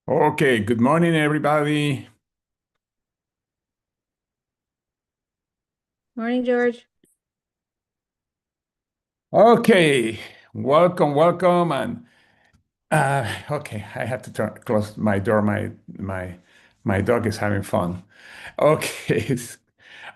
Okay, good morning, everybody. Morning, George. Okay, welcome, and okay, I have to close my door. My dog is having fun. Okay,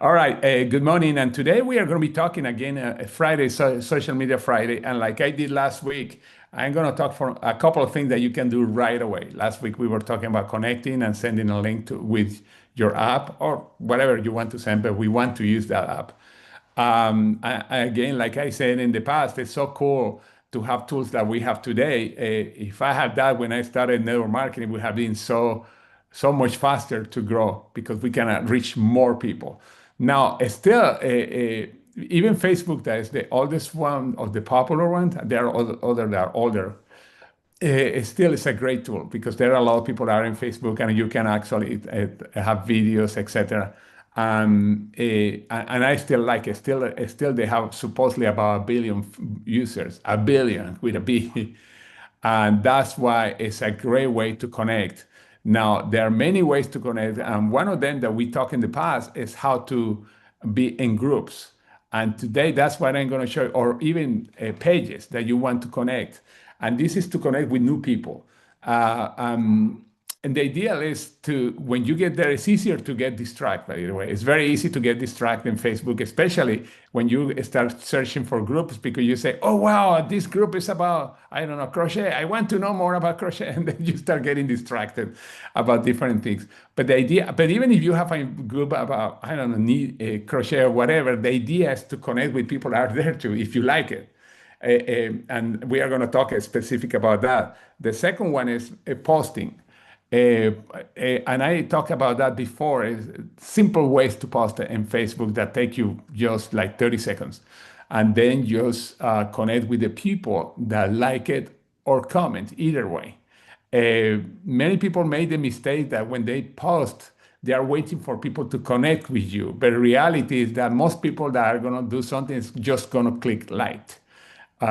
all right. Good morning, and today we are going to be talking again. Friday, social media Friday, and like I did last week, I'm going to talk for a couple of things that you can do right away. Last week we were talking about connecting and sending a link to with your app or whatever you want to send, but we want to use that app. Again, like I said in the past, it's so cool to have tools that we have today. If I had that when I started network marketing, it would have been so much faster to grow because we can reach more people. Now, still, even Facebook, that is the oldest one of the popular ones. There are other that are older. Still is a great tool because there are a lot of people that are in Facebook and you can actually have videos, etc. And I still like it. Still, they have supposedly about a billion users, a billion with a B. And that's why it's a great way to connect. Now, there are many ways to connect, and one of them that we talked in the past is how to be in groups. And today, that's what I'm going to show you, or even pages that you want to connect. And this is to connect with new people. Uh, um, and the ideal is to, when you get there, it's easier to get distracted, by the way. It's very easy to get distracted in Facebook, especially when you start searching for groups because you say, oh, wow, this group is about, I don't know, crochet. I want to know more about crochet. And then you start getting distracted about different things. But the idea, but even if you have a group about, I don't know, crochet or whatever, the idea is to connect with people out there too, if you like it. And we are going to talk specific about that. The second one is posting. And I talked about that before. Is simple ways to post in Facebook that take you just like 30 seconds, and then just connect with the people that like it or comment either way. Many people made the mistake that when they post, they are waiting for people to connect with you. But the reality is that most people that are going to do something is just going to click like or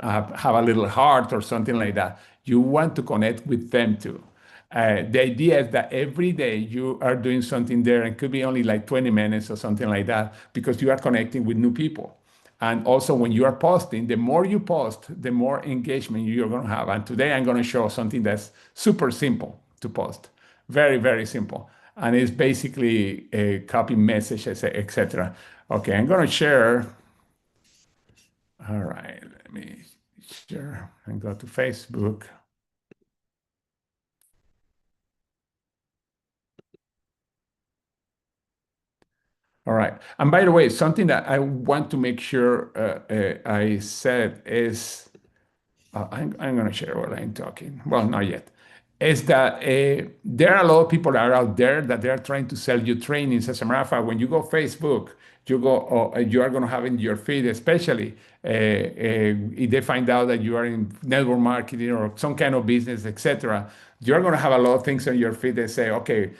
have a little heart or something like that. You want to connect with them too. The idea is that every day you are doing something there, and it could be only like 20 minutes or something like that, because you are connecting with new people. And also, when you are posting, the more you post, the more engagement you're going to have. And today I'm going to show something that's super simple to post, very, very simple. And it's basically a copy messages, etc. Okay, I'm going to share. All right, let me share and go to Facebook. All right. And by the way, something that I want to make sure I said is I'm going to share while I'm talking. Well, not yet. Is that there are a lot of people that are out there that they are trying to sell you trainings. As a matter of fact, when you go Facebook, you are going to have in your feed, especially if they find out that you are in network marketing or some kind of business, etc. You're going to have a lot of things on your feed that say, okay,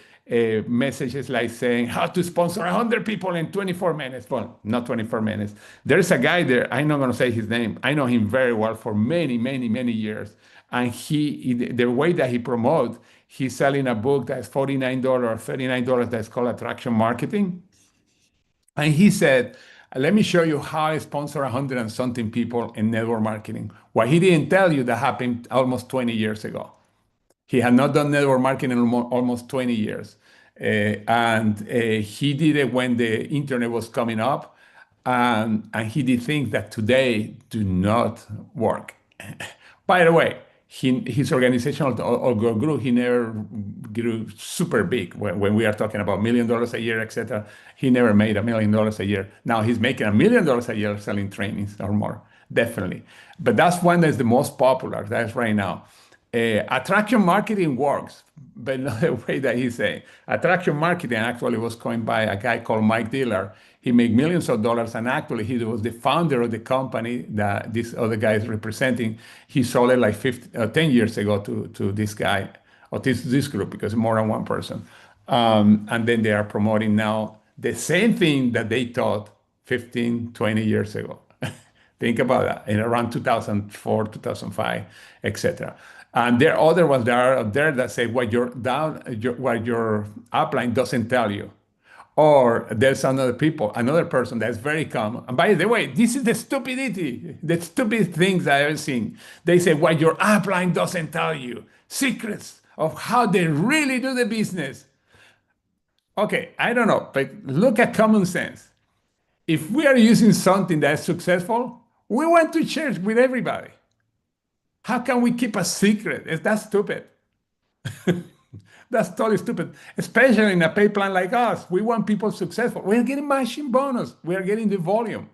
messages like saying how to sponsor 100 people in 24 minutes. Well, not 24 minutes. There's a guy there. I'm not going to say his name. I know him very well for many, many, many years. And the way that he promotes, he's selling a book that's $49, $39 that's called Attraction Marketing. And he said, let me show you how I sponsor 100 and something people in network marketing. What he didn't tell you that happened almost 20 years ago. He had not done network marketing in almost 20 years. And he did it when the internet was coming up. And he did things that today do not work. By the way, his organizational grew. He never grew super big. When we are talking about $1 million a year, etc., he never made $1 million a year. Now he's making $1 million a year selling trainings or more, definitely. But that's one that's the most popular. That's right now. Attraction marketing works, but not the way that he's saying. Attraction marketing actually was coined by a guy called Mike Diller. He made millions of dollars, and actually he was the founder of the company that this other guy is representing. He sold it like 10 years ago to this guy, or this group, because more than one person. And then they are promoting now the same thing that they taught 15, 20 years ago. Think about that in around 2004, 2005, etc. And there are other ones that are out there that say what your upline doesn't tell you. Or there's another person that's very common. And by the way, this is the stupid things I have seen. They say what your upline doesn't tell you, secrets of how they really do the business. Okay, I don't know, but look at common sense. If we are using something that's successful, we want to share it with everybody. How can we keep a secret? Is that stupid? That's totally stupid, especially in a pay plan like us. We want people successful. We're getting matching bonus. We're getting the volume.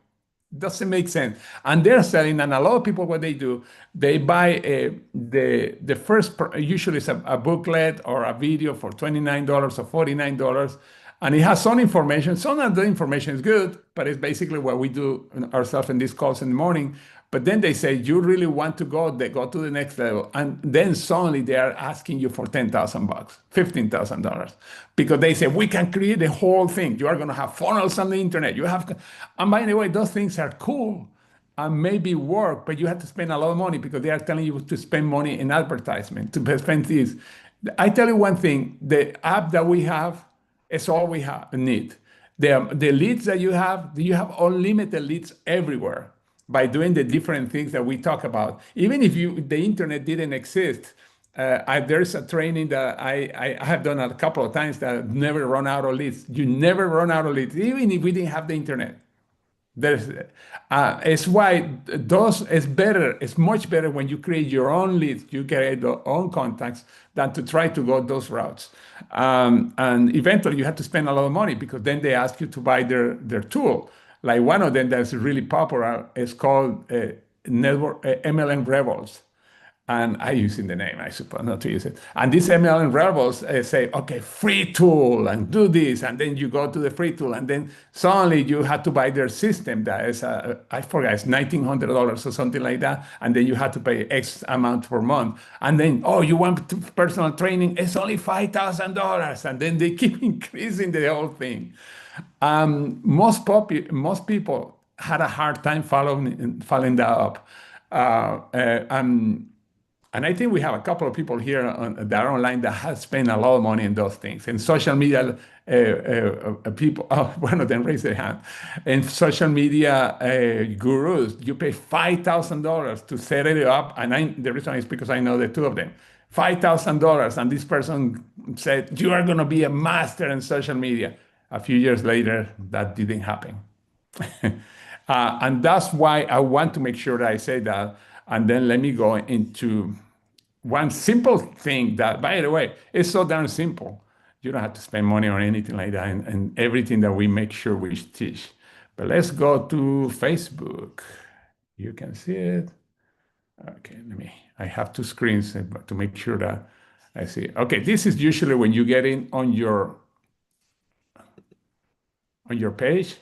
Doesn't make sense. And they're selling, and a lot of people, what they do, they buy the first, usually it's a booklet or a video for $29 or $49, and it has some information. Some of the information is good, but it's basically what we do ourselves in these calls in the morning. But then they say, you really want to go, they go to the next level. And then suddenly they are asking you for 10,000 bucks, $15,000, because they say, we can create the whole thing. You are going to have funnels on the internet. You have, and by the way, those things are cool and maybe work, but you have to spend a lot of money because they are telling you to spend money in advertisement, to spend this. I tell you one thing, the app that we have is all we need. The leads that you have unlimited leads everywhere by doing the different things that we talk about. Even if the internet didn't exist, there's a training that I have done a couple of times that never run out of leads. You never run out of leads, even if we didn't have the internet. There's, it's why those is better. It's much better when you create your own leads, you create your own contacts than to try to go those routes. And eventually you have to spend a lot of money because then they ask you to buy their tool. Like one of them that's really popular is called Network MLM Rebels. And I using the name, I suppose, not to use it. And these MLM rebels say, okay, free tool and do this. And then you go to the free tool. And then suddenly you have to buy their system that is, I forgot, it's $1,900 or something like that. And then you have to pay X amount per month. And then, oh, you want personal training? It's only $5,000. And then they keep increasing the whole thing. Most people had a hard time following that up. And I think we have a couple of people here that are online that have spent a lot of money in those things. And social media people, oh, one of them raised their hand. And social media gurus, you pay $5,000 to set it up. And the reason is because I know the two of them. $5,000. And this person said, you are going to be a master in social media. A few years later, that didn't happen. And that's why I want to make sure that I say that. And then let me go into one simple thing that, by the way, is so darn simple. You don't have to spend money on anything like that and everything that we make sure we teach. But let's go to Facebook. You can see it. Okay, I have two screens to make sure that I see. Okay, this is usually when you get in on your page.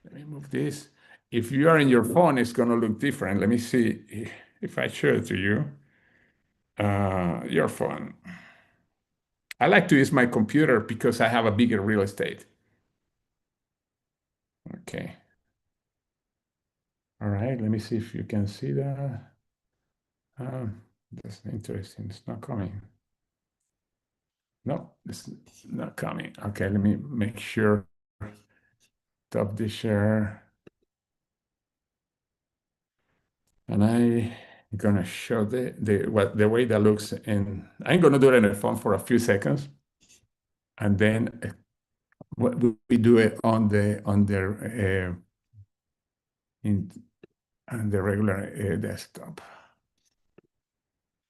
Let me move this. If you are in your phone, it's going to look different. Let me see if I show it to you. Your phone. I like to use my computer because I have a bigger real estate. Okay. All right, let me see if you can see that. That's interesting. It's not coming. No, it's not coming. Okay, let me make sure. Stop the share. And I'm gonna show the way that looks in. I'm gonna do it on the phone for a few seconds, and then we do it on the regular desktop.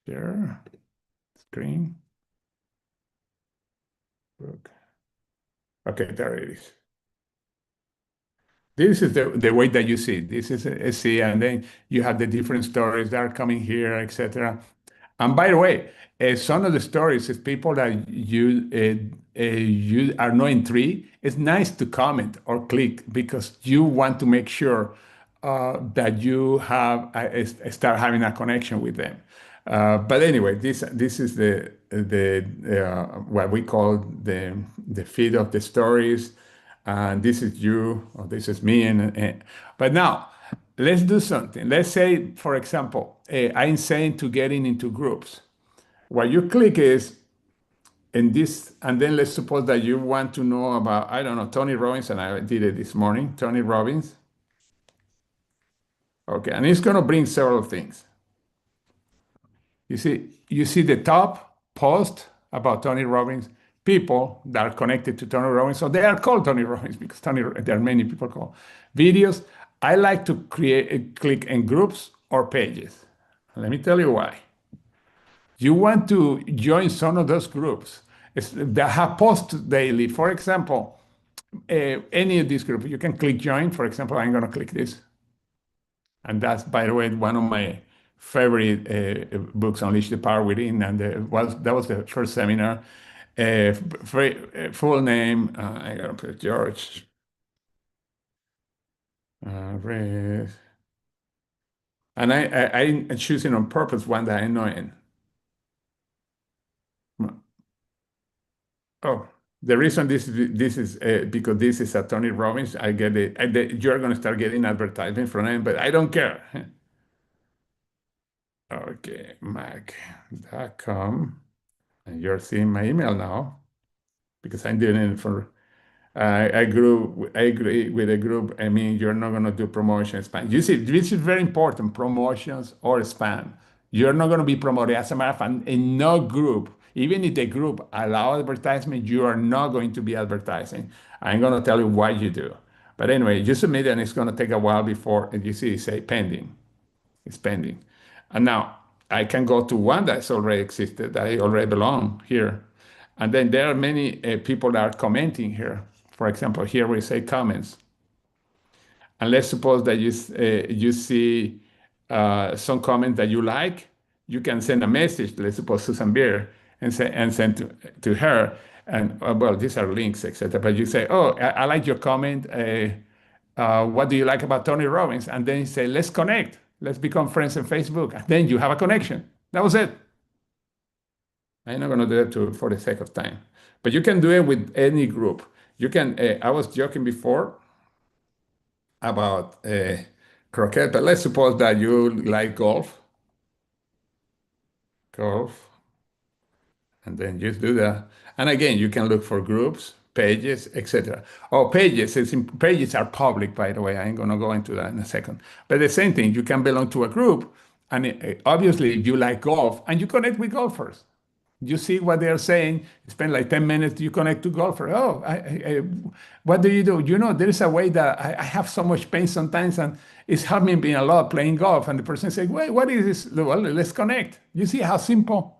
Share screen. Look. Okay, there it is. This is the way that you see it. This is a see, and then you have the different stories that are coming here, etc. And by the way, some of the stories is people that you are not intrigued. It's nice to comment or click because you want to make sure that you have start having a connection with them. But anyway, this is the what we call the feed of the stories, and this is you or this is me. But now let's do something. Let's say, for example, I'm saying to getting into groups. What you click is in this, and then let's suppose that you want to know about, I don't know, Tony Robbins, and I did it this morning, Tony Robbins. Okay, and it's going to bring several things. You see the top post about Tony Robbins, people that are connected to Tony Robbins. So they are called Tony Robbins because there are many people called videos. I like to click in groups or pages. Let me tell you why. You want to join some of those groups that have posts daily. For example, any of these groups, you can click join. For example, I'm going to click this. And that's, by the way, one of my favorite books, Unleash the Power Within. And that was the first seminar. Full name, I gotta put George Ruiz. And I'm choosing on purpose one that I know in. Oh, the reason this is because this is a Tony Robbins. I get it. You're going to start getting advertisement from him, but I don't care. Okay, mac.com. And you're seeing my email now because I'm doing it for I agree with a group. I mean, you're not going to do promotion spam. You see, this is very important, promotions or spam. You're not going to be promoted. As a matter of fact, in no group, even if the group allow advertisement, you are not going to be advertising. I'm going to tell you why you do. But anyway, you submit it and it's going to take a while before you see, say pending. It's pending. And now I can go to one that's already existed, that I already belong here. And then there are many people that are commenting here. For example, here we say comments. And let's suppose that you see some comment that you like, you can send a message, let's suppose Susan Beer, and send to her. And well, these are links, etc. But you say, oh, I like your comment. What do you like about Tony Robbins? And then you say, let's connect. Let's become friends on Facebook. And then you have a connection. That was it. I'm not going to do it for the sake of time. But you can do it with any group. You can, I was joking before about croquet, but let's suppose that you like golf, and then just do that. And again, you can look for groups, pages, etc. Oh, pages are public, by the way. I ain't gonna go into that in a second. But the same thing, you can belong to a group, and obviously, if you like golf, and you connect with golfers. You see what they're saying. Spend like 10 minutes, you connect to golfer. Oh, what do you do? You know, there is a way that I have so much pain sometimes, and it's helping me a lot playing golf. And the person says, wait, what is this? Well, let's connect. You see how simple?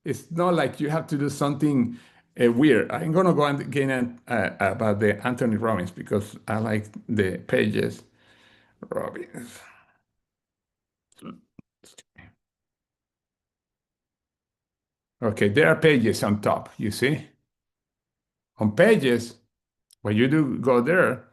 It's not like you have to do something weird. I'm going to go again about the Anthony Robbins because I like the pages. Robbins. Okay, there are pages on top, you see? On pages, what you do, go there,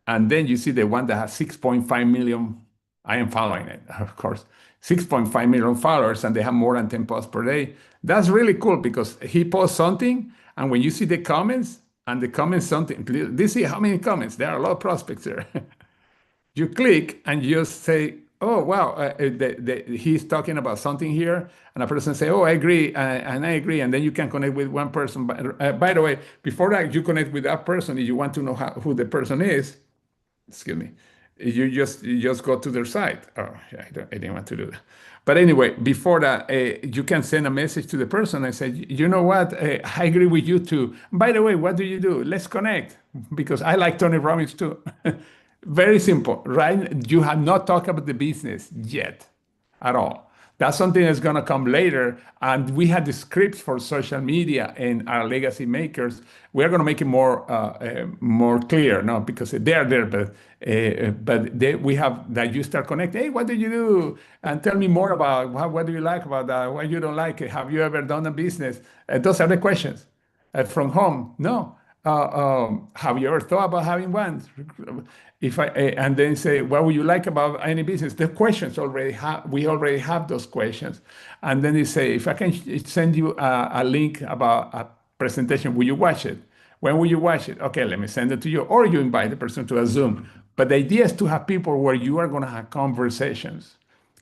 and then you see the one that has 6.5 million. I am following it, of course. 6.5 million followers, and they have more than 10 posts per day. That's really cool because he posts something, and when you see the comments, and the comments something, this see how many comments. There are a lot of prospects there. You click and you say, oh, wow, he's talking about something here. And a person say, oh, I agree, and I agree. And then you can connect with one person. By the way, before that, you connect with that person. If you want to know who the person is, excuse me, you just go to their site. Oh, yeah, I didn't want to do that. But anyway, before that, you can send a message to the person and say, you know what, I agree with you too. By the way, what do you do? Let's connect because I like Tony Robbins too. Very simple, right? You have not talked about the business yet at all. That's something that's going to come later. And we had the scripts for social media and our legacy makers. We're going to make it more clear, no, because they're there, but we have that you start connecting. Hey, what do you do? And tell me more about what do you like about that? What you don't like? Have you ever done a business? Those are the questions. From home, no. Have you ever thought about having one? If I and then say, what would you like about any business? The questions we already have those questions, and then they say, if I can send you a link about a presentation, will you watch it? When will you watch it? Okay, let me send it to you, or you invite the person to a Zoom. But the idea is to have people where you are going to have conversations,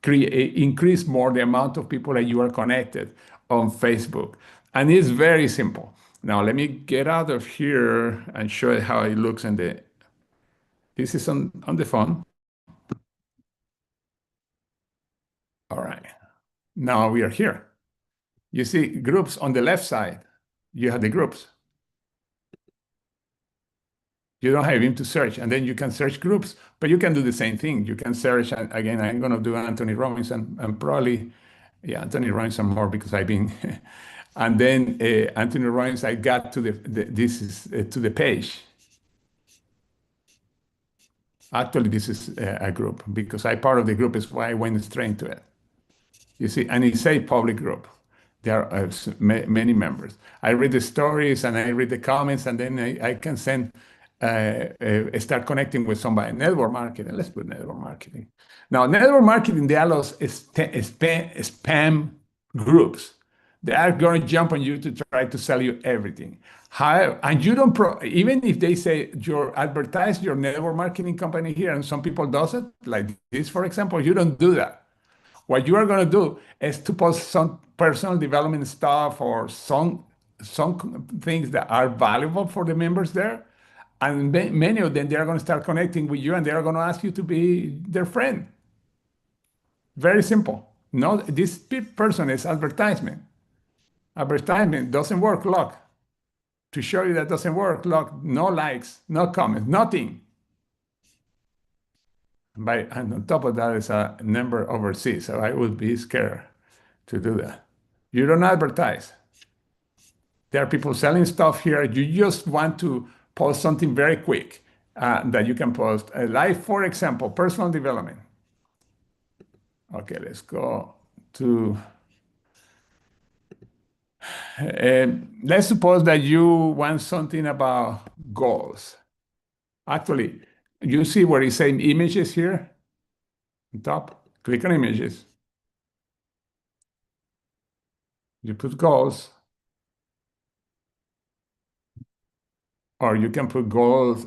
increase more the amount of people that you are connected on Facebook. And it's very simple. Now, let me get out of here and show you how it looks in the, this is on the phone. All right. Now we are here. You see groups on the left side. You have the groups. You don't have even to search, and then you can search groups, but you can do the same thing. You can search, and again, I'm going to do Anthony Robbins and probably, yeah, Anthony Robbins and more because I've been, and then Anthony Robbins, I got to this is to the page. Actually, this is a group because I part of the group is why I went straight to it. You see, and it's a public group. There are many members. I read the stories and I read the comments, and then I can send, start connecting with somebody. Network marketing. Let's put network marketing. Now, network marketing, they allow spam groups. They are going to jump on you to try to sell you everything. How, and you don't, even if they say advertise your network marketing company here, and some people does it, like this, for example, you don't do that. What you are going to do is to post some personal development stuff or some things that are valuable for the members there. And many of them, they are going to start connecting with you and they are going to ask you to be their friend. Very simple. No, this person is advertisement. Advertisement doesn't work. Look, to show you that doesn't work, look, no likes, no comments, nothing. And on top of that is a number overseas, so I would be scared to do that. You don't advertise. There are people selling stuff here. You just want to post something very quick that you can post. Like, for example, personal development. Okay, let's go to, let's suppose that you want something about goals. Actually, you see where it's saying images here? On top, click on images. You put goals, or you can put goals,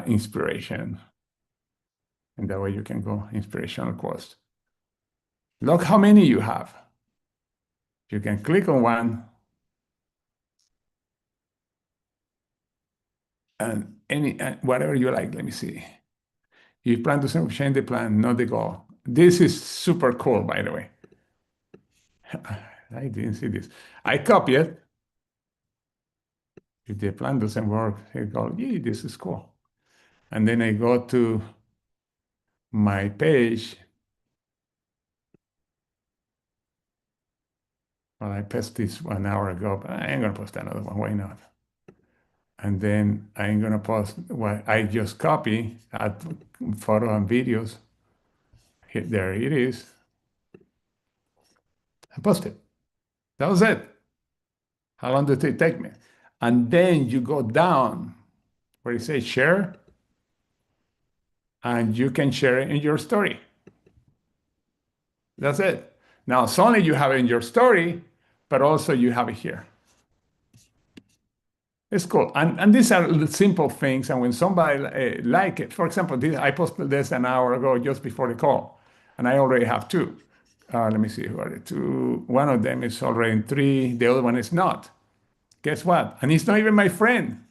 inspiration. And that way you can go inspirational quotes. Look how many you have. You can click on one and whatever you like. Let me see. You plan to change the plan, not the goal. This is super cool, by the way. I didn't see this. I copy it. If the plan doesn't work, I go, yeah, this is cool. And then I go to my page. Well, I posted this 1 hour ago, but I ain't gonna post another one. Why not? And then I'm gonna post what I just copy, add photo and videos. Here, there it is. I post it. That was it. How long did it take me? And then you go down where it says share, and you can share it in your story. That's it. Now, suddenly you have it in your story, but also you have it here. It's cool. And these are the simple things. And when somebody like it, for example, I posted this an hour ago just before the call, and I already have two. Let me see, who are the two? One of them is already in 3. The other one is not. Guess what? And he's not even my friend.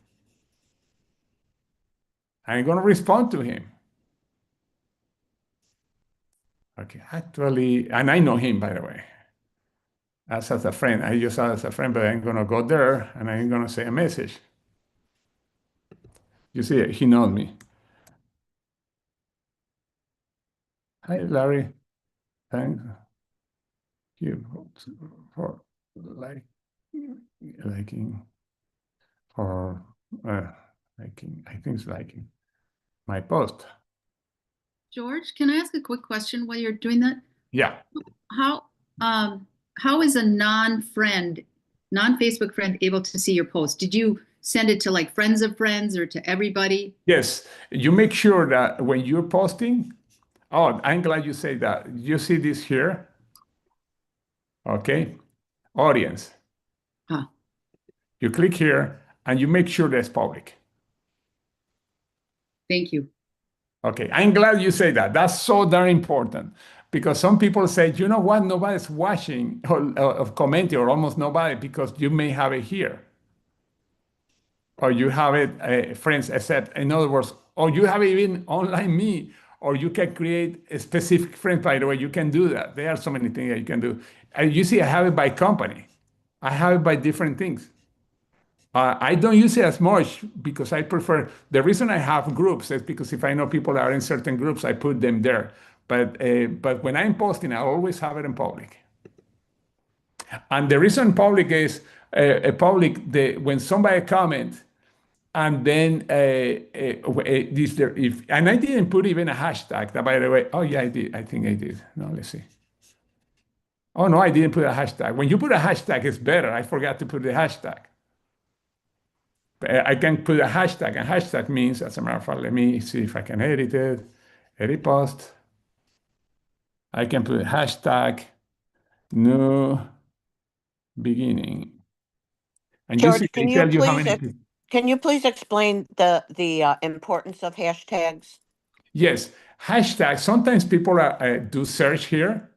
I'm going to respond to him. Okay, actually, and I know him, by the way, as a friend. I just as a friend, but I'm going to go there and I'm going to say a message. You see, he knows me. Hi, Larry. Thank you for liking, for liking, I think it's liking my post. George, can I ask a quick question while you're doing that? Yeah. How how is a non-Facebook friend able to see your post? Did you send it to like friends of friends or to everybody? Yes. You make sure that when you're posting, oh, I'm glad you say that. You see this here? Okay. Audience. Huh. You click here and you make sure that's public. Thank you. Okay, I'm glad you say that. That's so darn important because some people say, you know what, nobody's watching or commenting, or almost nobody, because you may have it here, or you have it, friends, except, in other words, or you have even online me, or you can create a specific friend. By the way, you can do that. There are so many things that you can do. You see, I have it by company. I have it by different things. I don't use it as much because I prefer. The reason I have groups is because if I know people are in certain groups, I put them there. But when I'm posting, I always have it in public. And the reason public is when somebody comments, and then this there if and I didn't put even a hashtag. By the way, oh yeah, I did. I think I did. No, let's see. Oh no, I didn't put a hashtag. When you put a hashtag, it's better. I forgot to put the hashtag. I can put a hashtag. A hashtag means, as a matter of fact, let me see if I can edit it. Edit post. I can put a hashtag new beginning. And you see, George, they tell you how many people. can you please explain the importance of hashtags? Yes, hashtags. Sometimes people do search here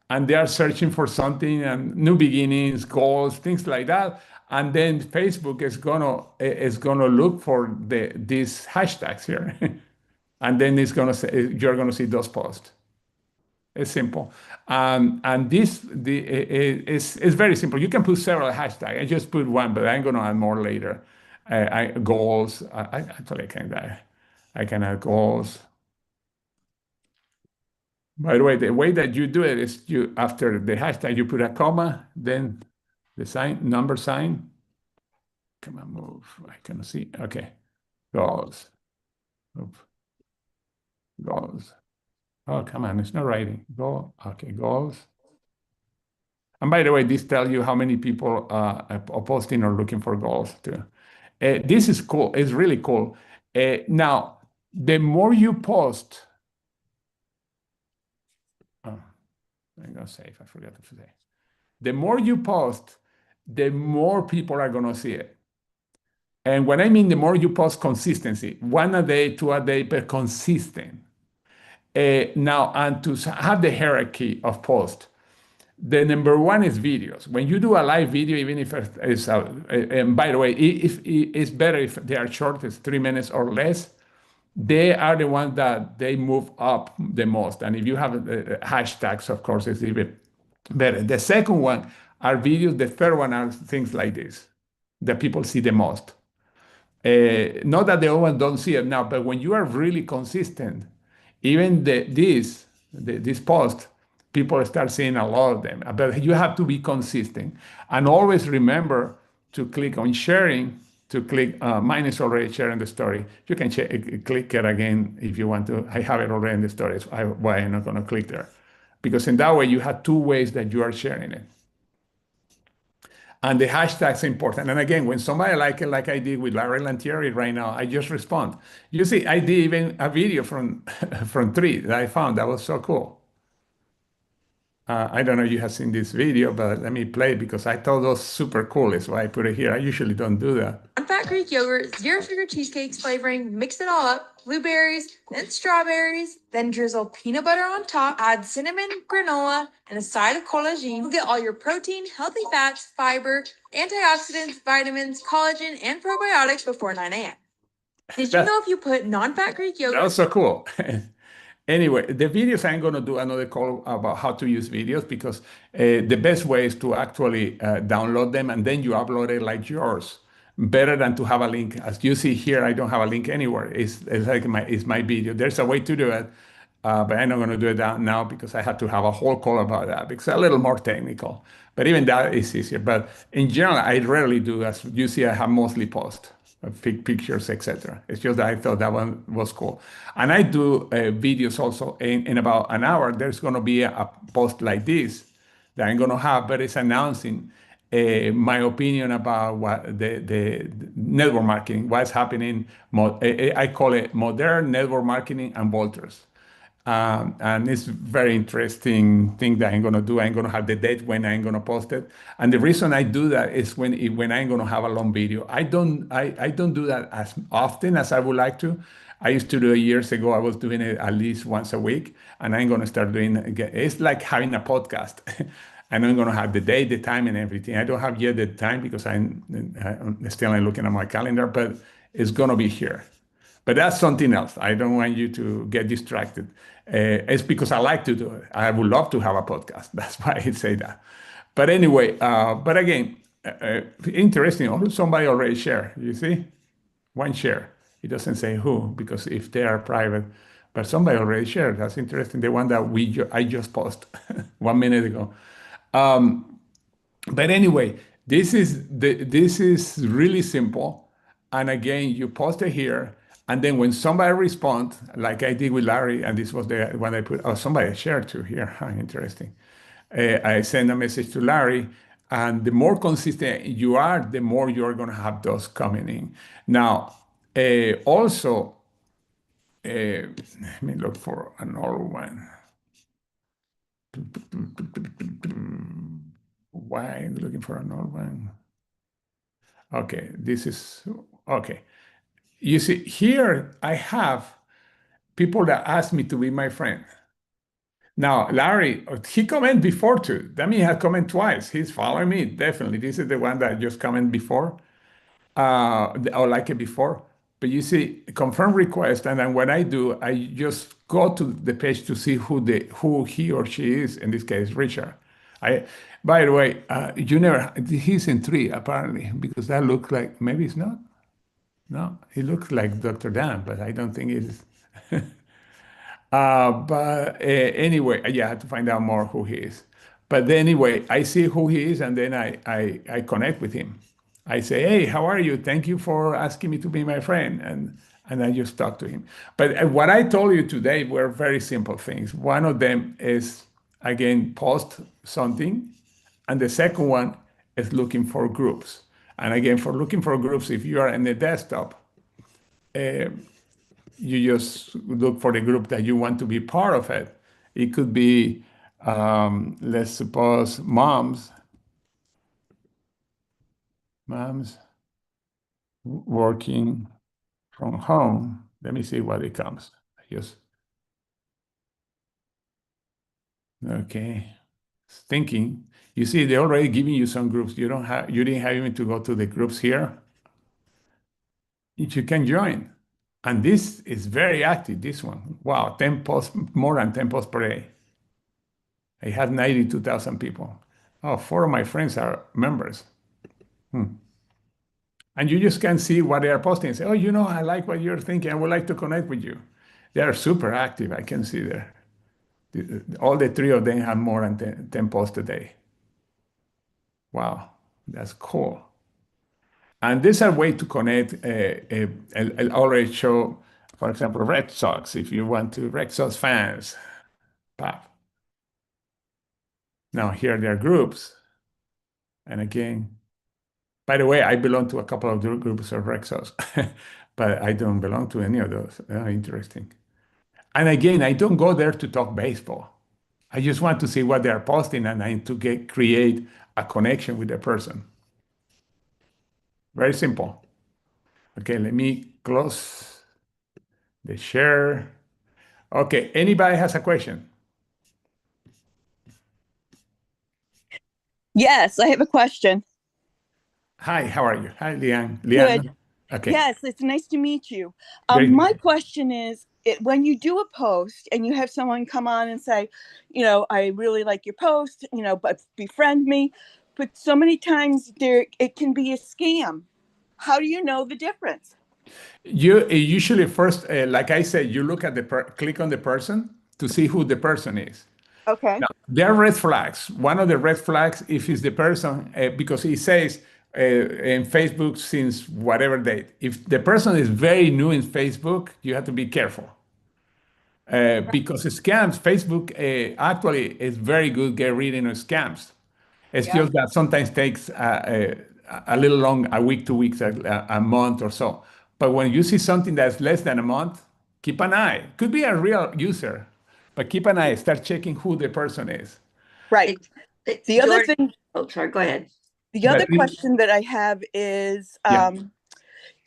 and they are searching for something and new beginnings, goals, things like that. And then Facebook is gonna look for these hashtags here. And then it's gonna say you're gonna see those posts. It's simple. And it's very simple. You can put several hashtags. I just put one, but I'm going to add more later. Goals. Actually, I can add goals. By the way, the way that you do it is you after the hashtag you put a comma, then the number sign. Come on, move. I can see. Okay, goals. Oops. Goals. Oh, come on, it's not writing. Okay, goals. And by the way, this tells you how many people are posting or looking for goals too. This is cool. It's really cool. Now, the more you post, oh, I'm gonna save. I forgot to say. The more you post, the more people are gonna see it. And when I mean the more you post, consistency, one a day, two a day, but consistent. Now, and to have the hierarchy of post, the number one is videos. When you do a live video, even if it's, and by the way, if it's better if they are short, it's 3 minutes or less, they are the ones that they move up the most. And if you have hashtags, of course, it's even better. The second one are videos. The third one are things like this that people see the most. Not that the other ones don't see it now, but when you are really consistent, even this post, people start seeing a lot of them. But you have to be consistent and always remember to click on sharing. To click, mine is already sharing the story. You can click it again if you want to. I have it already in the stories. Why I'm not going to click there? Because in that way you have two ways that you are sharing it. And the hashtag's important. And again, when somebody like it, like I did with Larry Lantieri right now, I just respond. You see, I did even a video from from 3 that I found that was so cool. I don't know if you have seen this video, but let me play it because I thought it was super cool. That's why I put it here. I usually don't do that. Fat Greek yogurt, zero sugar cheesecakes flavoring, mix it all up, blueberries, then strawberries, then drizzle peanut butter on top, add cinnamon, granola, and a side of collagen. You'll get all your protein, healthy fats, fiber, antioxidants, vitamins, collagen, and probiotics before 9 a.m. Did you know if you put non-fat Greek yogurt? That was so cool. Anyway, the videos, I'm going to do another call about how to use videos because the best way is to actually download them and then you upload it like yours. Better than to have a link. As you see here, I don't have a link anywhere. It's like my video. There's a way to do it, but I'm not going to do it now because I had to have a whole call about that because it's a little more technical. But even that is easier. But in general, I rarely do. As you see, I have mostly post pictures, etc. It's just that I thought that one was cool. And I do videos also in about an hour. There's going to be a post like this that I'm going to have, but it's announcing my opinion about what the network marketing, what's happening. I call it modern network marketing and bolters. And it's very interesting thing that I'm going to do. I'm going to have the date when I'm going to post it. And the reason I do that is when I'm going to have a long video. I don't do that as often as I would like to. I used to do it years ago. I was doing it at least once a week, and I'm going to start doing it again. It's like having a podcast. And I'm going to have the day, the time, and everything. I don't have yet the time because I'm still looking at my calendar, but it's going to be here. But that's something else. I don't want you to get distracted. It's because I like to do it. I would love to have a podcast. That's why I say that. But anyway, but again, interesting. Somebody already shared. You see, one share. It doesn't say who because if they are private, but somebody already shared. That's interesting. The one that I just posted 1 minute ago. But anyway, this is really simple. And again, you post it here, and then when somebody responds, like I did with Larry, and this was the one I put. Oh, somebody shared too here. Huh, interesting. I send a message to Larry, and the more consistent you are, the more you're going to have those coming in. Now, also, let me look for another one. Why am I looking for another one? Okay, this is okay. You see, here I have people that ask me to be my friend. Now, Larry, he commented before too. That means he had commented twice. He's following me, definitely. This is the one that just commented before, or like it before. But you see, confirm request, and then when I do, I just go to the page to see who he or she is. In this case, Richard. I, by the way, he's in 3 apparently because that looks like maybe it's not. No, he looks like Dr. Dan, but I don't think it's. But anyway, yeah, I had to find out more who he is. But anyway, I see who he is, and then I connect with him. I say, "Hey, how are you? Thank you for asking me to be my friend," and I just talk to him. But what I told you today were very simple things. One of them is again post something, and the second one is looking for groups. And again, for looking for groups, if you are in the desktop, you just look for the group that you want to be part of it. It could be, let's suppose, moms working from home. Let me see what it comes. Just okay. Thinking. You see, they're already giving you some groups. You didn't have even to go to the groups here. You can join. And this is very active, this one. Wow, 10 posts, more than 10 posts per day. I had 92,000 people. Oh, 4 of my friends are members. And you just can see what they are posting and say, oh, I like what you're thinking. I would like to connect with you. They are super active. I can see there. All the 3 of them have more than 10 posts a day. Wow, that's cool. And there's a way to connect. I'll already show, for example, Red Sox. If you want to, Red Sox fans, pop. Now here there are groups. And again, by the way, I belong to a couple of groups of Red Sox, but I don't belong to any of those. Interesting. And again, I don't go there to talk baseball. I just want to see what they are posting and I to create a connection with the person. Very simple. Okay, let me close the share. Okay, anybody has a question? Yes, I have a question. Hi, how are you? Hi, Leanne. Good. Okay. Yes, it's nice to meet you. Great. My question is, when you do a post and you have someone come on and say, I really like your post, but befriend me. But so many times it can be a scam. How do you know the difference? You usually first, like I said, you look at click on the person to see who the person is. Okay. Now, there are red flags. One of the red flags, if it's the person, because it says in Facebook since whatever date. If the person is very new in Facebook, you have to be careful. Because scams, Facebook actually is very good at reading scams. It's just that sometimes takes a little long, a week, 2 weeks, a month or so. But when you see something that's less than a month, keep an eye. Could be a real user, but keep an eye. Start checking who the person is. Right. The other thing. Oh, sorry. Go ahead. The other question that I have is,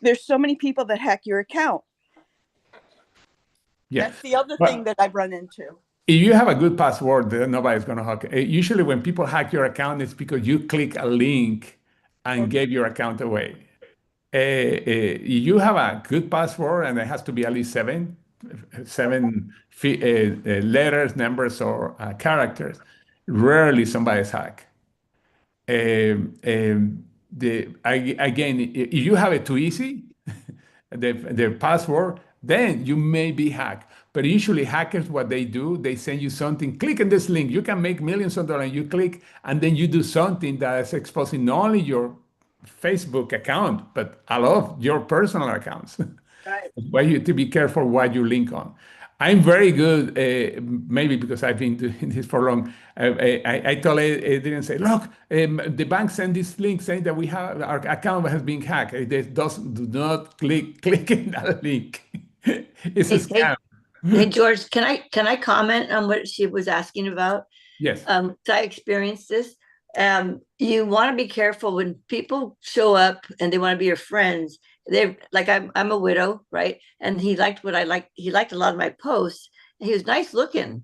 there's so many people that hack your account. Yeah. That's the other But thing that I've run into. if you have a good password, then nobody's going to hack it. Usually, when people hack your account, it's because you click a link and gave your account away. You have a good password, and it has to be at least seven letters, numbers, or characters. Rarely somebody's hack. Again, if you have it too easy, the password, then you may be hacked. But usually hackers, what they do, they send you something, click on this link, you can make millions of dollars, you click, and then you do something that is exposing not only your Facebook account, but a lot of your personal accounts. Right. Why you to be careful what you link on. I'm very good, maybe because I've been doing this for long. I told I didn't say, look, the bank sent this link saying that we have our account has been hacked. Do not click in that link. It's a Hey, hey, scam. hey, George, can I comment on what she was asking about? Yes, So I experienced this. You want to be careful when people show up and they want to be your friends. They're like, I'm a widow, right? And he liked what I liked. He liked a lot of my posts. And he was nice looking,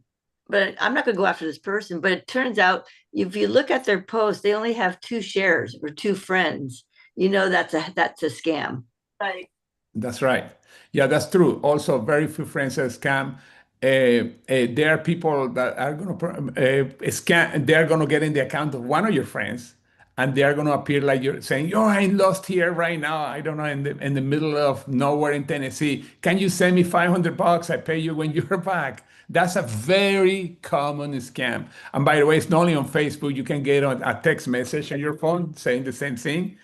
but I'm not going to go after this person. But it turns out, if you look at their posts, they only have 2 shares or 2 friends. You know that's a scam. Right. that's right. Yeah, that's true. Also, very few friends are scam. There are people that are going to scam. They are going to get in the account of one of your friends, and they are going to appear like you're saying, "Oh, I'm lost here right now. I don't know, in the middle of nowhere in Tennessee. Can you send me $500? I pay you when you're back." That's a very common scam. And by the way, it's not only on Facebook. You can get on a text message on your phone saying the same thing,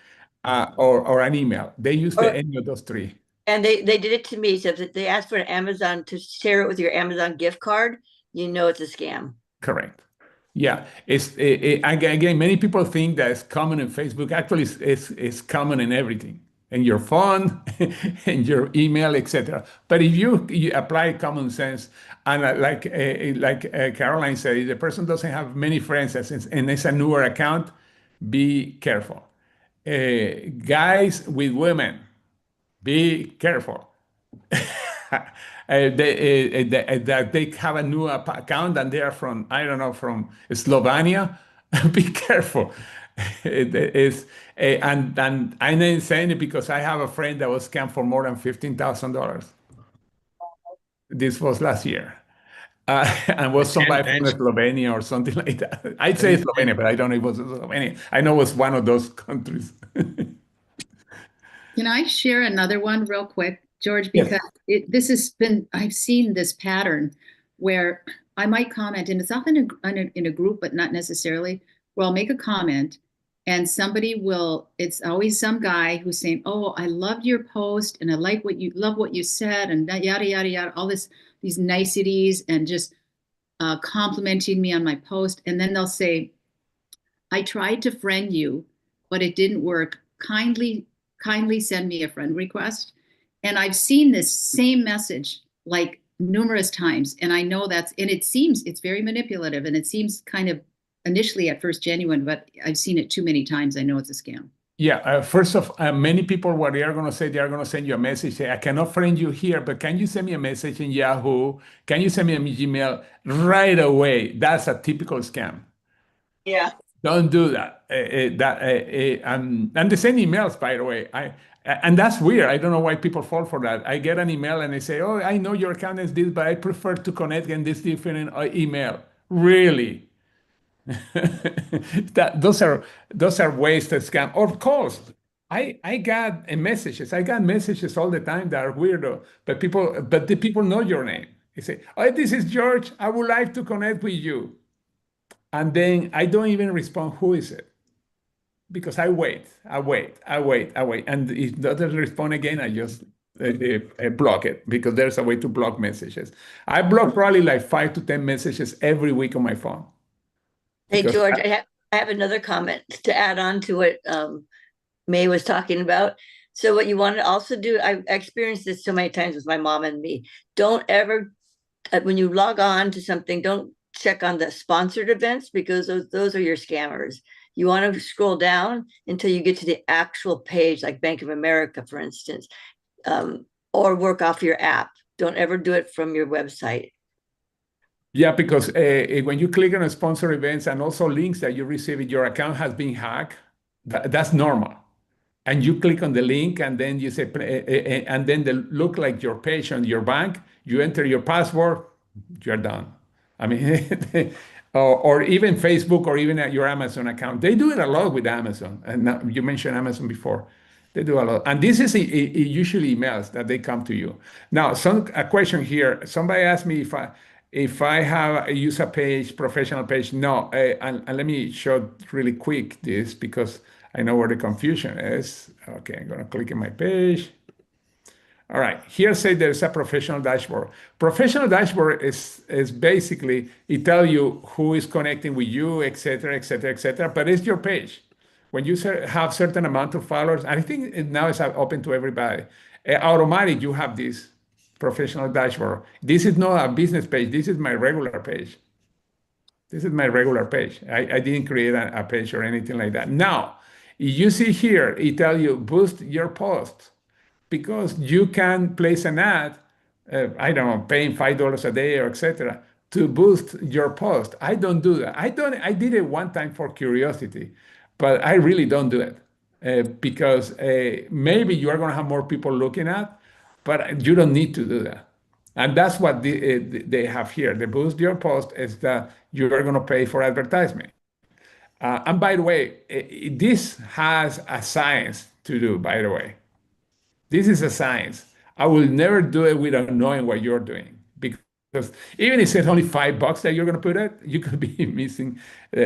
or an email. They use Or any of those three. And they did it to me. So if they asked for an Amazon to share it with your Amazon gift card, you know it's a scam. Correct. Yeah, again, many people think that it's common in Facebook. Actually, it's common in everything, in your phone, in your email, etc. But if you apply common sense, and like Caroline said, if the person doesn't have many friends and it's a newer account, be careful. Guys with women, be careful. That they have a new account and they are from, I don't know, from Slovenia. Be careful. And I'm not saying it because I have a friend that was scammed for more than $15,000. This was last year. And was somebody from Slovenia or something like that. I'd say Slovenia, but I don't know if it was Slovenia. I know it was one of those countries. Can I share another one real quick, George? Yes. Because this has been, I've seen this pattern where I might comment, and it's often in a group, but not necessarily, where I'll make a comment and somebody will, it's always some guy who's saying, oh, I loved your post and I like what you said and that yada, yada, yada, all these niceties and just complimenting me on my post. And then they'll say, I tried to friend you, but it didn't work. Kindly send me a friend request. And I've seen this same message like numerous times. And I know it's very manipulative and it seems kind of initially at first genuine, but I've seen it too many times. I know it's a scam. Yeah, first of many people, what they are going to say, they are going to send you a message. Say, I cannot friend you here, but can you send me a message in Yahoo? Can you send me a Gmail right away? That's a typical scam. Yeah. Don't do that. And they send emails, by the way. And that's weird. I don't know why people fall for that. I get an email and they say, "Oh, I know your account is this, but I prefer to connect in this different email." Really? Those are ways to scam or calls. I got messages. I got messages all the time that are weirdo, but the people know your name. They say, "Oh, this is George. I would like to connect with you." And then I don't even respond, who is it? Because I wait. And if it doesn't respond again, I just block it because there's a way to block messages. I block probably like 5 to 10 messages every week on my phone. Hey, Because George, I have another comment to add on to what May was talking about. So what you want to also do, I experienced this so many times with my mom and me. Don't ever, when you log on to something, don't check on the sponsored events because those are your scammers. You want to scroll down until you get to the actual page, like Bank of America, for instance, or work off your app. don't ever do it from your website. Yeah, because when you click on sponsor events and also links that you receive, your account has been hacked. That's normal. And you click on the link, and then you say, and then they look like your page on your bank. You enter your password, you're done. I mean, or even Facebook, or even at your Amazon account. They do it a lot with Amazon. And now, you mentioned Amazon before. They do a lot. And this is usually emails that they come to you. Now, a question here. Somebody asked me if I have use a page, professional page. No, and let me show really quick this, because I know where the confusion is. Okay, I'm gonna click on my page. All right, here say there's a professional dashboard. Professional dashboard is basically, it tell you who is connecting with you, et cetera, et cetera, et cetera, but it's your page. When you have certain amount of followers, and I think now it's open to everybody, automatic, you have this professional dashboard. This is not a business page, this is my regular page. This is my regular page. I didn't create a page or anything like that. Now, you see here, it tell you boost your post, because you can place an ad, I don't know, paying $5 a day or etc., to boost your post. I don't do that. I did it one time for curiosity, but I really don't do it, because maybe you are going to have more people looking at, but you don't need to do that. And that's what they have here. The boost your post is that you are going to pay for advertisement. And by the way, this has a science to do, by the way. This is a science. I will never do it without knowing what you're doing, because even if it's only $5 that you're going to put it, you could be missing.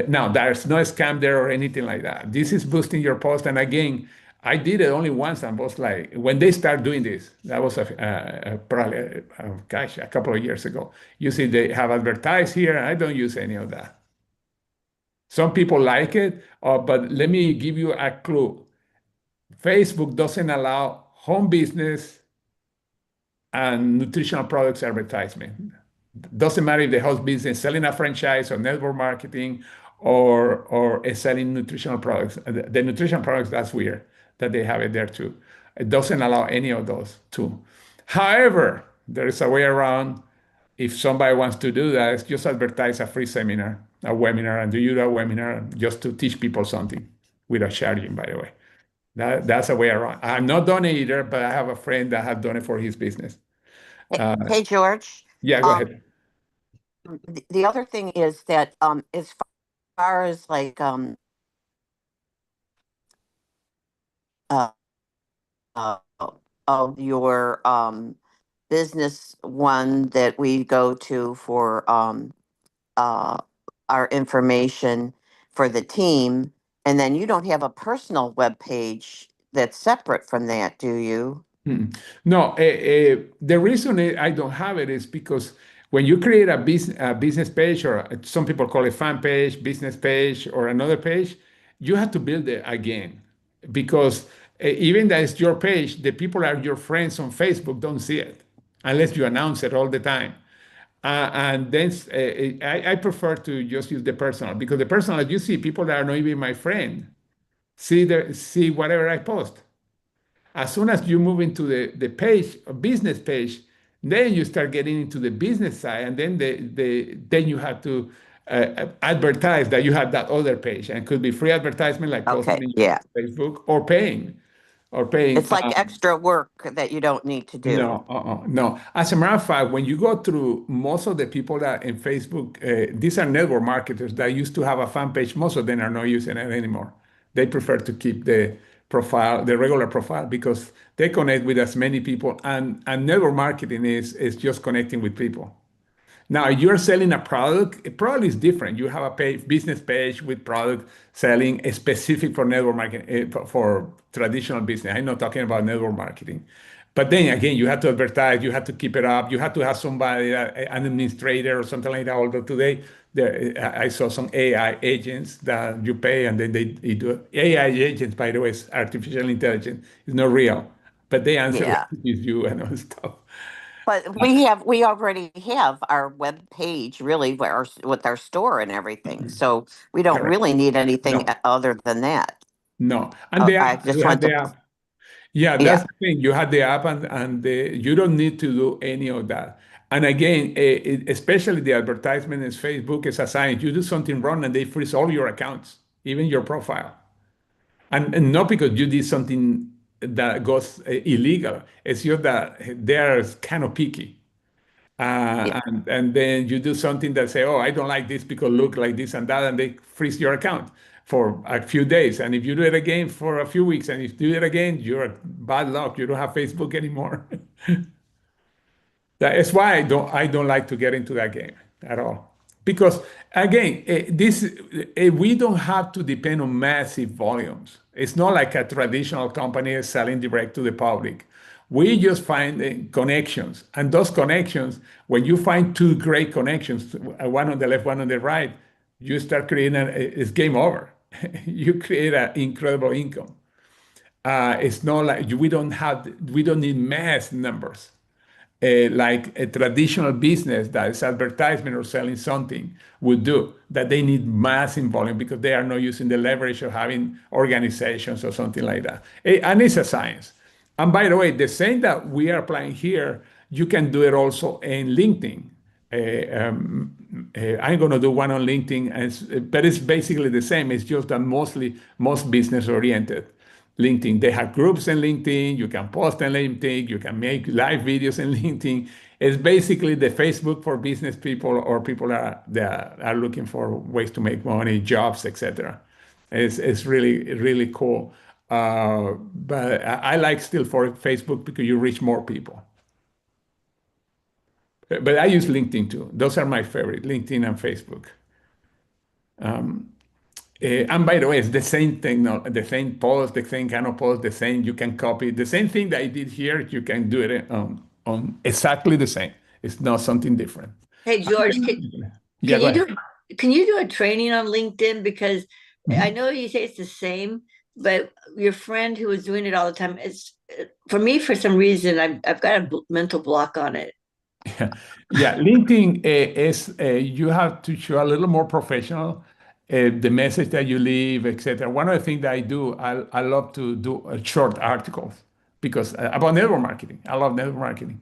Now, there's no scam there or anything like that. This is boosting your post. And again, I did it only once, and was like, when they start doing this, that was probably, gosh, a couple of years ago. You see, they have advertised here. I don't use any of that. Some people like it, but let me give you a clue. Facebook doesn't allow home business and nutritional products advertisement. Doesn't matter if the host business is selling a franchise or network marketing, or is selling nutritional products. The nutrition products, that's weird that they have it there too. It doesn't allow any of those too. However, there is a way around. If somebody wants to do that, it's just advertise a free seminar, a webinar, and do you do a webinar just to teach people something without charging, by the way. That's a way around. I'm not done it either, but I have a friend that has done it for his business. Hey, George. Yeah, go ahead. The other thing is that as far as like uh, uh of your business one that we go to for our information for the team, and then you don't have a personal web page that's separate from that, do you? No, the reason I don't have it is because when you create a business page, or some people call it fan page, business page, or another page, you have to build it again, because even that it's your page, the people are your friends on Facebook don't see it unless you announce it all the time. And then I prefer to just use the personal, because the personal, you see, people that are not even my friend see whatever I post. As soon as you move into the page, a business page, then you start getting into the business side, and then then you have to advertise that you have that other page, and it could be free advertisement like posting Okay, in your yeah. Facebook, or paying. It's like extra work that you don't need to do. No. As a matter of fact, when you go through, most of the people that in Facebook, these are network marketers that used to have a fan page. Most of them are not using it anymore. They prefer to keep the profile, the regular profile, because they connect with as many people. And network marketing is just connecting with people. Now, you're selling a product, a product is different. You have a business page with product selling specific for network marketing, for traditional business. I'm not talking about network marketing. But then again, you have to advertise, you have to keep it up, you have to have somebody, an administrator or something like that. Although today, I saw some AI agents that you pay, and then they do it. AI agents, by the way, is artificial intelligence. It's not real, but they answer Yeah. with you and all stuff. But we already have our web page really with our store and everything. So we don't Correct. really need anything No. other than that. No, and I just they have want the to, app. Yeah, that's Yeah. the thing. You have the app you don't need to do any of that. And again, especially the advertisement in Facebook is a sign. You do something wrong and they freeze all your accounts, even your profile. And not because you did something that goes illegal. It's just that they're kind of picky. Yeah. And then you do something that say, oh, I don't like this because look like this and that, and they freeze your account for a few days. And if you do it again for a few weeks, and if you do it again, you're bad luck. You don't have Facebook anymore. That is why I don't like to get into that game at all. Because again, we don't have to depend on massive volumes. It's not like a traditional company is selling direct to the public. We just find connections, and those connections, when you find two great connections, one on the left, one on the right, you start creating. It's game over. You create an incredible income. It's not like we don't need mass numbers like a traditional business that is advertisement or selling something would do, that they need mass in volume because they are not using the leverage of having organizations or something like that. And it's a science. And by the way, the same that we are applying here, you can do it also in LinkedIn. I'm going to do one on LinkedIn, but it's basically the same. It's just that most business oriented. LinkedIn, they have groups in LinkedIn. You can post on LinkedIn. You can make live videos in LinkedIn. It's basically the Facebook for business people or people that are looking for ways to make money, jobs, etc. It's really cool. But I like still for Facebook because you reach more people. But I use LinkedIn too. Those are my favorite, LinkedIn and Facebook. And by the way, it's the same thing, no, the same post, the same kind of post, the same, you can copy the same thing that I did here, you can do it on exactly the same. It's not something different. Hey, George, Yeah, can go you ahead. do can you do a training on LinkedIn? Because I Mhm. know you say it's the same, but your friend who was doing it all the time, it's for me for some reason I've got a mental block on it. Yeah, LinkedIn is you have to show a little more professional, the message that you leave, etc. One of the things that I love to do short articles because about network marketing. I love network marketing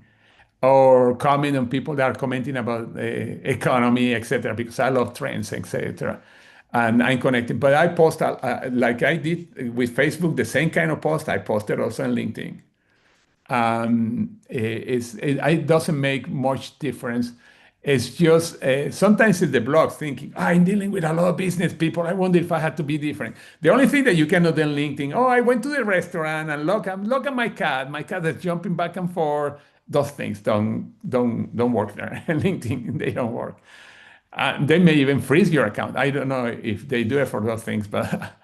or comment on people that are commenting about the economy, etc. Because I love trends, etc. And I'm connected. But I post like I did with Facebook, the same kind of post I posted also on LinkedIn. It doesn't make much difference. It's just sometimes in the blogs thinking, I'm dealing with a lot of business people. I wonder if I had to be different. The only thing that you cannot do on LinkedIn, oh, I went to the restaurant and look at my cat. My cat is jumping back and forth. Those things don't work there. LinkedIn, they don't work. They may even freeze your account. I don't know if they do it for those things, but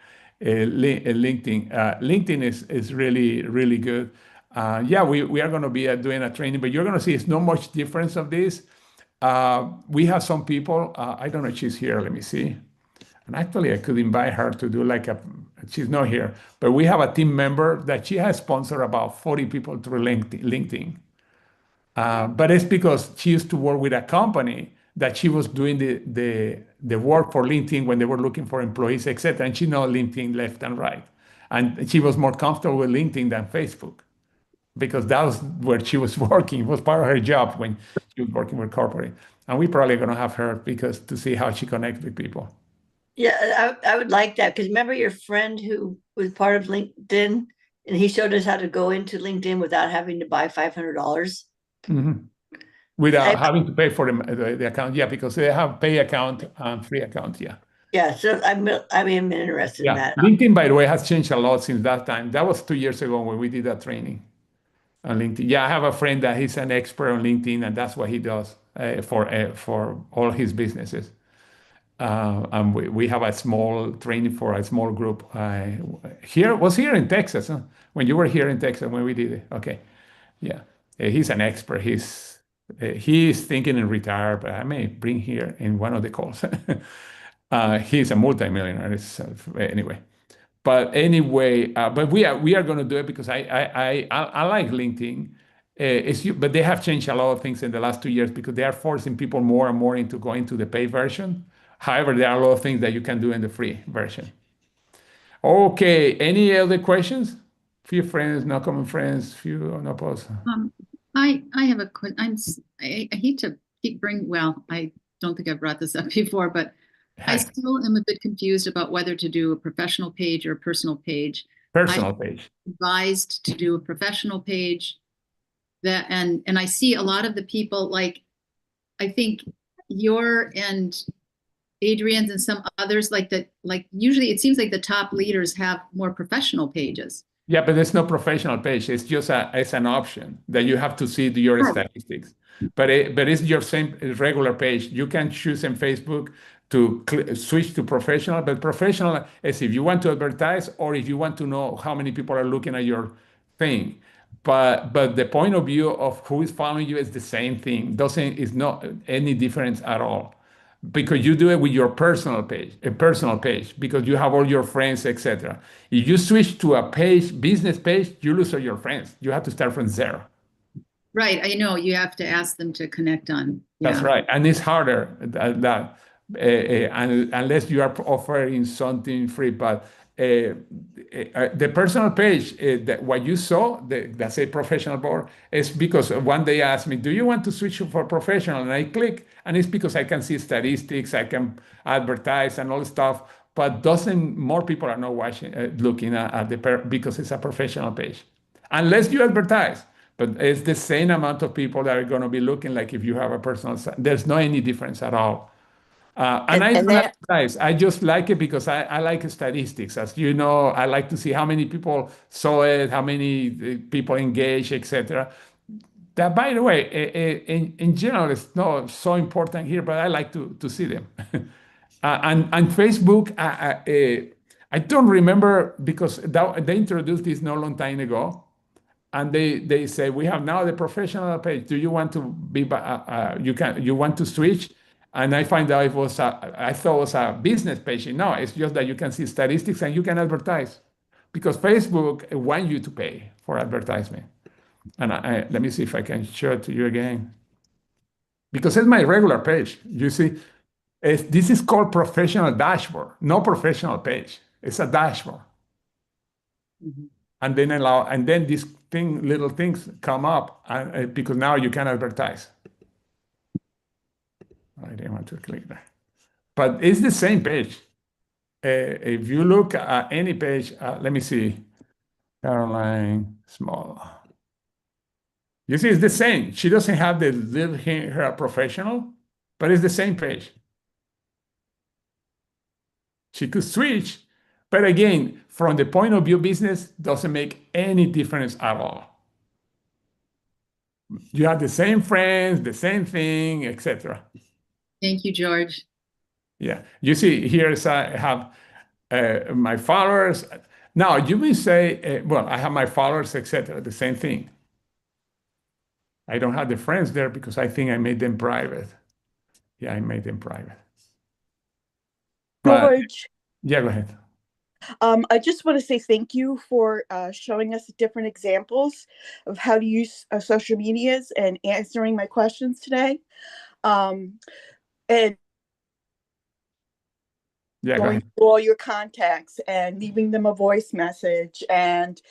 LinkedIn is really good. Yeah, we are going to be doing a training, but you're going to see it's not much difference of this. We have some people. I don't know if she's here. Let me see. And actually, I could invite her to do like a. She's not here, but we have a team member that she has sponsored about 40 people through LinkedIn. But it's because she used to work with a company that she was doing the work for LinkedIn when they were looking for employees, etc. And she know LinkedIn left and right. And she was more comfortable with LinkedIn than Facebook because that was where she was working. It was part of her job when she was working with corporate. And we probably going to have her because to see how she connects with people. Yeah, I would like that because remember your friend who was part of LinkedIn and he showed us how to go into LinkedIn without having to buy $500. Mhm. I, Without having to pay for the account. Yeah, because they have pay account and free account. Yeah. yeah, so I'm interested in Yeah. that. LinkedIn, by the way, has changed a lot since that time. That was 2 years ago when we did that training on LinkedIn. Yeah, I have a friend that he's an expert on LinkedIn, and that's what he does for all his businesses. And we have a small training for a small group. Here in Texas, huh? When you were here in Texas when we did it. Okay. Yeah. He's an expert. He's thinking in retire, but I may bring here in one of the calls. He's a multimillionaire. Anyway. But anyway, but we are going to do it because I like LinkedIn. But they have changed a lot of things in the last 2 years because they are forcing people more and more into going to the paid version. However, there are a lot of things that you can do in the free version. Okay, any other questions? Few friends, no common friends, few no posts. I have a I hate to well, I don't think I've brought this up before, but I still am a bit confused about whether to do a professional page or a personal page. Personal page. Advised to do a professional page that, and I see a lot of the people, like, I think your and Adrian's and some others, like that, like usually it seems like the top leaders have more professional pages. Yeah, but there's no professional page. It's just it's an option that you have to see your Sure. statistics. But it's your same regular page. You can choose in Facebook to switch to professional. But professional is if you want to advertise or if you want to know how many people are looking at your thing. But the point of view of who is following you is the same thing. Doesn't is not any difference at all, because you do it with your personal page, a personal page, because you have all your friends, etc. If you switch to a page, business page, you lose all your friends. You have to start from zero. Right. I know you have to ask them to connect on. That's Yeah. right. And it's harder that unless you are offering something free. But the personal page, what you saw, that's a professional board, is because one day asked me, do you want to switch for professional? And I click, and it's because I can see statistics, I can advertise and all stuff. But doesn't more people are not watching, looking at because it's a professional page, unless you advertise. But it's the same amount of people that are going to be looking like if you have a personal site. There's no any difference at all. And I And don't that advertise. I just like it because I like statistics. As you know, I like to see how many people saw it, how many people engage, etc. That, by the way, in general, it's not so important here, but I like to see them. And Facebook, I don't remember because they introduced this no long time ago. And they say we have now the professional page. Do you want to be? You want to switch? And I find out I thought it was a business page. No, it's just that you can see statistics and you can advertise, because Facebook want you to pay for advertisement. And let me see if I can show it to you again, because it's my regular page. You see, this is called professional dashboard, no professional page. It's a dashboard. Mhm. And then these little things come up, because now you can advertise. I didn't want to click that, but it's the same page. If you look at any page, let me see, Caroline Small. You see, it's the same. She doesn't have the little her professional, but it's the same page. She could switch, but again, from the point of view business, doesn't make any difference at all. You have the same friends, the same thing, etc. Thank you, George. Yeah, you see here is I have my followers. Now you may say, well, I have my followers, etc. The same thing. I don't have the friends there because I think I made them private. Yeah, I made them private. But George, yeah, go ahead. I just want to say thank you for showing us different examples of how to use social medias and answering my questions today. And Yeah, go going ahead. through all your contacts and leaving them a voice message and,